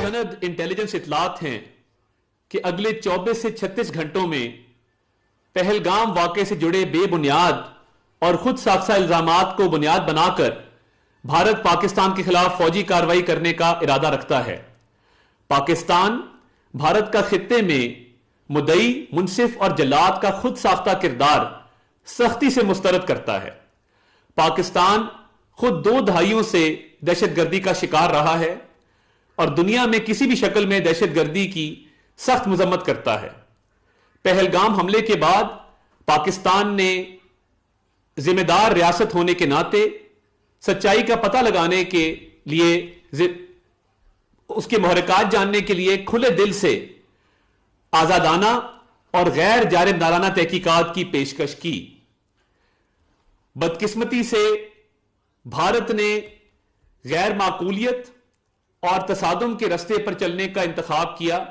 مستند انٹیلیجنس اطلاعات ہیں کہ اگلے 24 سے 36 گھنٹوں میں پہلگام واقعے سے جڑے بے بنیاد اور خود ساختہ الزامات کو بنیاد بنا کر بھارت پاکستان کے خلاف فوجی کارروائی کرنے کا ارادہ رکھتا ہے۔ پاکستان بھارت کا خطے میں مدعی، منصف اور جلاد کا خود ساختہ کردار سختی سے مسترد کرتا ہے۔ پاکستان خود 2 دہائیوں سے دہشت گردی کا شکار رہا ہے اور دنیا میں کسی بھی شکل میں دہشت گردی کی سخت مذمت کرتا ہے۔ پہلگام حملے کے بعد پاکستان نے ذمہ دار ریاست ہونے کے ناطے سچائی کا پتہ لگانے کے لیے، اس کے محرکات جاننے کے لیے کھلے دل سے آزادانہ اور غیر جانبدارانہ تحقیقات کی پیشکش کی۔ بدقسمتی سے بھارت نے غیر معقولیت اور تصادم کے رستے پر چلنے کا انتخاب کیا